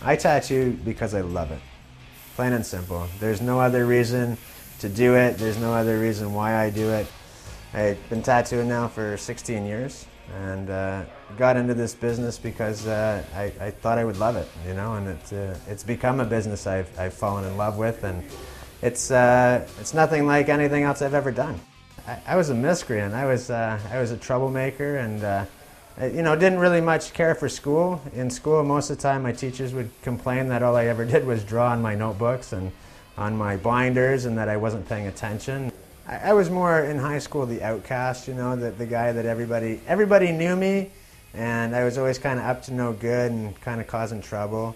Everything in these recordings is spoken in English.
I tattoo because I love it, plain and simple. There's no other reason to do it. There's no other reason why I do it. I've been tattooing now for 16 years and got into this business because I thought I would love it, you know, and it's become a business I've fallen in love with, and it's nothing like anything else I've ever done. I was a miscreant. I was a troublemaker, and you know, didn't really much care for school. In school, most of the time, my teachers would complain that all I ever did was draw on my notebooks and on my binders, and that I wasn't paying attention. I was more in high school the outcast, you know, the guy that everybody knew me, and I was always kind of up to no good and kind of causing trouble.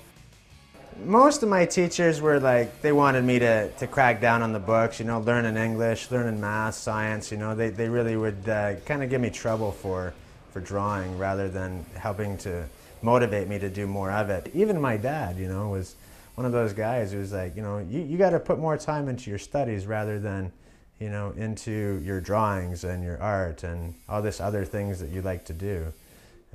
Most of my teachers were like, they wanted me to crack down on the books, you know, learning English, learning math, science, you know. They really would kind of give me trouble for drawing rather than helping to motivate me to do more of it. Even my dad, you know, was one of those guys who was like, you know, you got to put more time into your studies rather than, you know, into your drawings and your art and all this other things that you like to do.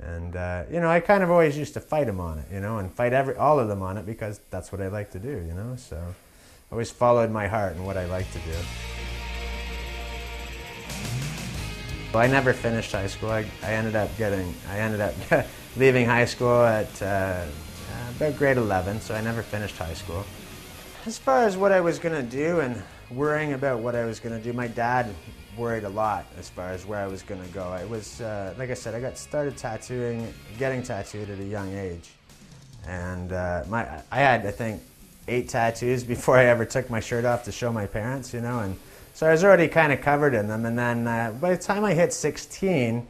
And, you know, I kind of always used to fight him on it, you know, and fight all of them on it because that's what I like to do, you know. So I always followed my heart and what I like to do. Well, I never finished high school. I ended up leaving high school at about grade 11, so I never finished high school. As far as what I was going to do and worrying about what I was going to do, my dad worried a lot as far as where I was going to go. I was, like I said, I got started getting tattooed at a young age. And I had, I think, 8 tattoos before I ever took my shirt off to show my parents, you know, and so I was already kind of covered in them. And then by the time I hit 16,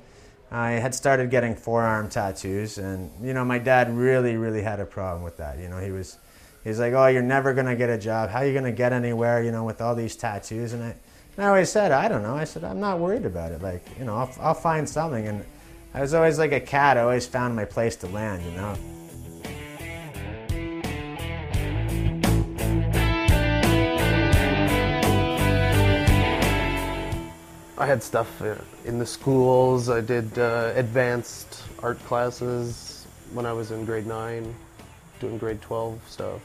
I had started getting forearm tattoos, and, you know, my dad really had a problem with that. You know, he's like, oh, you're never going to get a job. How are you going to get anywhere, you know, with all these tattoos? And I always said, I don't know. I said, I'm not worried about it. Like, you know, I'll find something. And I was always like a cat. I always found my place to land, you know. I had stuff in the schools. I did advanced art classes when I was in grade 9, doing grade 12 stuff.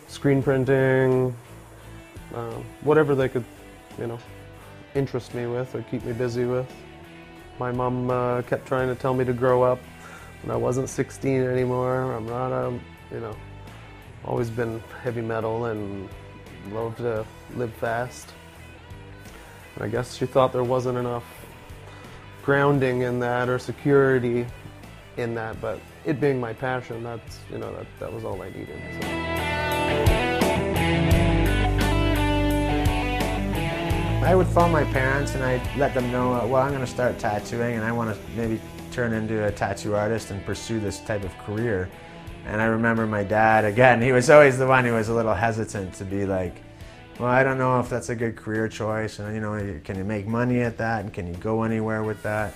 Screen printing, whatever they could, you know, interest me with or keep me busy with. My mom kept trying to tell me to grow up when I wasn't 16 anymore. I'm not, you know, always been heavy metal and loved to live fast. And I guess she thought there wasn't enough grounding in that or security in that, but it being my passion, that's, you know, that was all I needed. So. I would phone my parents and I'd let them know, well, I'm going to start tattooing and I want to maybe turn into a tattoo artist and pursue this type of career. And I remember my dad, again, he was always the one who was a little hesitant to be like, well, I don't know if that's a good career choice, and, you know, can you make money at that, and can you go anywhere with that?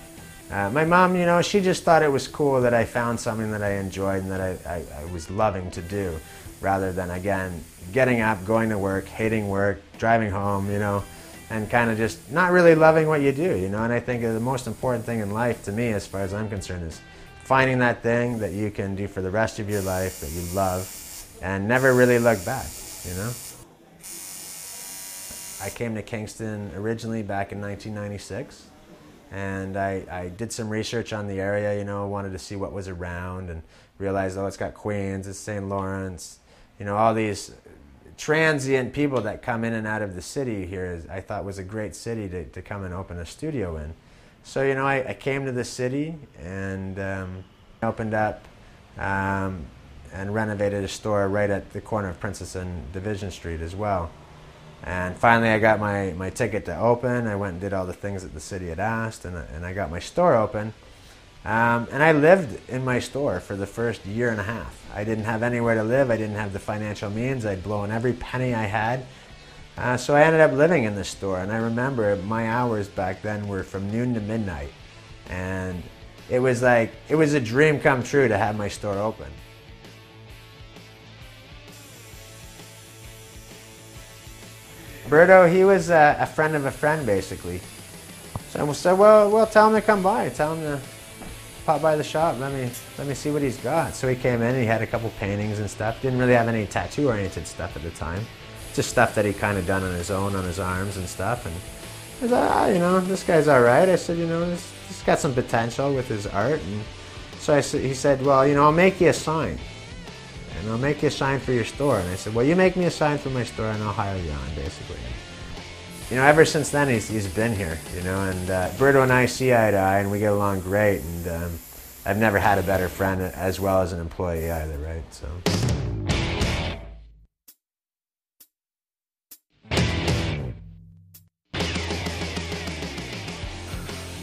My mom, you know, she just thought it was cool that I found something that I enjoyed and that I was loving to do, rather than, again, getting up, going to work, hating work, driving home, you know, and kind of just not really loving what you do, you know. And I think the most important thing in life, to me, as far as I'm concerned, is finding that thing that you can do for the rest of your life that you love and never really look back, you know. I came to Kingston originally back in 1996, and I did some research on the area, you know, wanted to see what was around and realized, oh, it's got Queens, it's St. Lawrence, you know, all these transient people that come in and out of the city here, I thought was a great city to come and open a studio in. So, you know, I came to the city and opened up and renovated a store right at the corner of Princess and Division Street as well. And finally I got my ticket to open. I went and did all the things that the city had asked, and I got my store open. And I lived in my store for the first year and a half. I didn't have anywhere to live. I didn't have the financial means. I'd blown every penny I had. So I ended up living in the store. And I remember my hours back then were from noon to midnight. And it was like, it was a dream come true to have my store open. Berto, he was a friend of a friend, basically. So I said, well, tell him to come by. Tell him pop by the shop, let me see what he's got. So he came in and he had a couple paintings and stuff. Didn't really have any tattoo-oriented stuff at the time. Just stuff that he kind of done on his own, on his arms and stuff. And I thought, you know, this guy's all right. I said, you know, this got some potential with his art. And so he said, well, you know, I'll make you a sign. And I'll make you a sign for your store. And I said, well, you make me a sign for my store and I'll hire you on, basically. You know, ever since then, he's been here, you know, and Berto and I see eye to eye and we get along great. And I've never had a better friend as well as an employee either, right? So.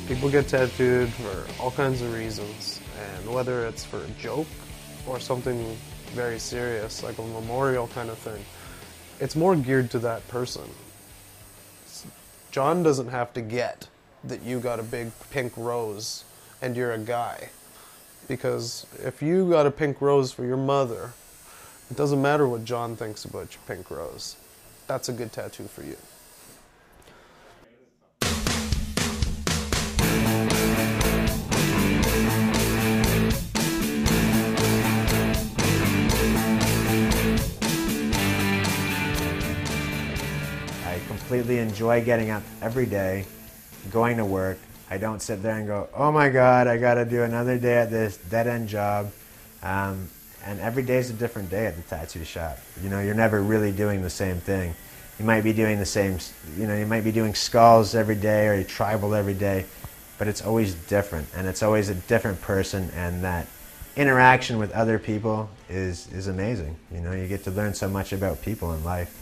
People get tattooed for all kinds of reasons, and whether it's for a joke or something very serious, like a memorial kind of thing, it's more geared to that person. John doesn't have to get that you got a big pink rose and you're a guy, because if you got a pink rose for your mother, it doesn't matter what John thinks about your pink rose. That's a good tattoo for you. I completely enjoy getting up every day, going to work. I don't sit there and go, oh my God, I got to do another day at this dead-end job. And every day is a different day at the tattoo shop. You know, you're never really doing the same thing. You might be doing the same, you know, you might be doing skulls every day or tribal every day, but it's always different, and it's always a different person, and that interaction with other people is amazing. You know, you get to learn so much about people in life.